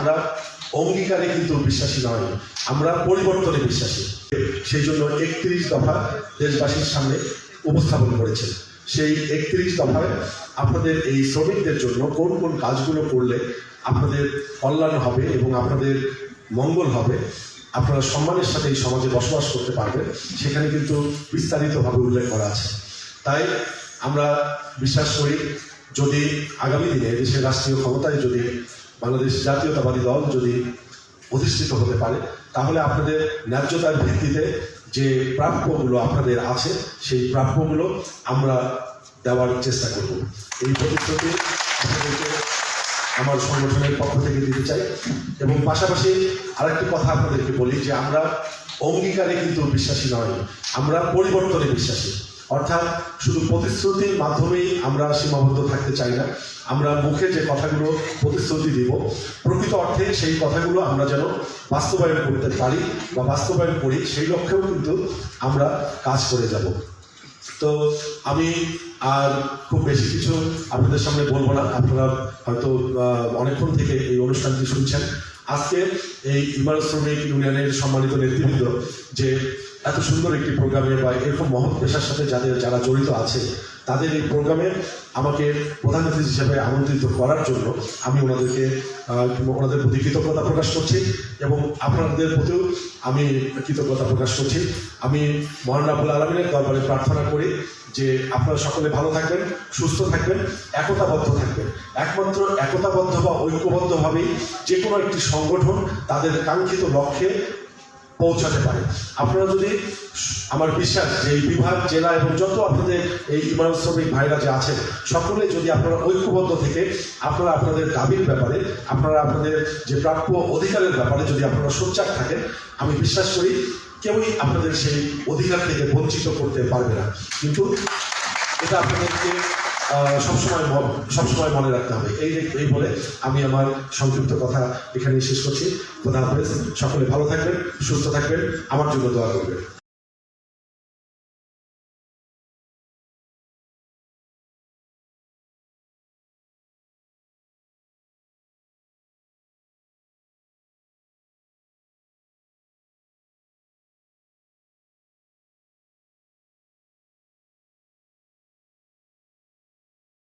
আমরা অঙ্গীকারে কিন্তু বিশ্বাসী নয়, আমরা পরিবর্তনে বিশ্বাসী। সেই জন্য 31 দফা দেশবাসীর সামনে উপস্থাপন করেছেন। সেই 31 দফায় আপনাদের এই শ্রমিকদের জন্য কোন কোন কাজগুলো করলে আপনাদের কল্যাণ হবে এবং আপনাদের মঙ্গল হবে, আপনারা সম্মানের সাথে এই সমাজে বসবাস করতে পারবেন, সেখানে কিন্তু বিস্তারিতভাবে উল্লেখ করা আছে। তাই আমরা বিশ্বাস করি, যদি আগামী দিনে দেশের রাষ্ট্রীয় ক্ষমতায় যদি বাংলাদেশ জাতীয়তাবাদী দল যদি অধিষ্ঠিত হতে পারে, তাহলে আপনাদের ন্যায্যতার ভিত্তিতে যে প্রাপ্যগুলো আপনাদের আছে সেই প্রাপ্যগুলো আমরা দেওয়ার চেষ্টা করব। এই প্রতিশ্রুতি আপনাদেরকে আমার সংগঠনের পক্ষ থেকে দিতে চাই। এবং পাশাপাশি আরেকটি কথা আপনাদেরকে বলি যে আমরা অঙ্গীকারে কিন্তু বিশ্বাসী নয়, আমরা পরিবর্তনে বিশ্বাসী। অর্থাৎ শুধু প্রতিশ্রুতির মাধ্যমেই আমরা সীমাবদ্ধ থাকতে চাই না। আমরা মুখে যে কথাগুলো প্রতিশ্রুতি দিব, প্রকৃত অর্থে সেই কথাগুলো আমরা যেন বাস্তবায়ন করতে পারি বা বাস্তবায়ন করি, সেই লক্ষ্যেও কিন্তু আমরা কাজ করে যাব। তো আমি আর খুব বেশি কিছু আপনাদের সামনে বলবো না। আপনারা হয়তো অনেকক্ষণ থেকে এই অনুষ্ঠানটি শুনছেন। আজকে এই ইমারত শ্রমিক ইউনিয়নের সম্মানিত নেতৃবৃন্দ যে এত সুন্দর একটি প্রোগ্রামে বা এরকম মহৎ পেশার সাথে যারা জড়িত আছে, তাদের এই প্রোগ্রামে আমাকে প্রধান অতিথি হিসেবে আমন্ত্রিত করার জন্য আমি ওনাদের প্রতি কৃতজ্ঞতা প্রকাশ করছি এবং আপনাদের প্রতিও আমি কৃতজ্ঞতা প্রকাশ করছি। আমি মহান রাব্বুল আলামিনের দরবারে প্রার্থনা করি যে আপনারা সকলে ভালো থাকবেন, সুস্থ থাকবেন, একতাবদ্ধ থাকবেন। একমাত্র একতাবদ্ধ বা ঐক্যবদ্ধভাবেই যে কোনো একটি সংগঠন তাদের কাঙ্ক্ষিত লক্ষ্যে পৌঁছাতে পারে। আপনারা যদি, আমার বিশ্বাস যে এই বিভাগ, জেলা এবং যত আপনাদের এই ইমারত শ্রমিক ভাইরা যে আছেন, সকলে যদি আপনারা ঐক্যবদ্ধ থেকে আপনারা আপনাদের দাবির ব্যাপারে, আপনারা আপনাদের যে প্রাপ্য অধিকারের ব্যাপারে যদি আপনারা সোচ্চার থাকেন, আমি বিশ্বাস করি কেউই আপনাদের সেই অধিকার থেকে বঞ্চিত করতে পারবে না। কিন্তু এটা আপনাদেরকে সবসময় মনে রাখতে হবে। এই বলে আমি আমার সংক্ষিপ্ত কথা এখানে শেষ করছি। খোদা হাফেজ। সকলে ভালো থাকবেন, সুস্থ থাকবেন, আমার জন্য দোয়া করবেন।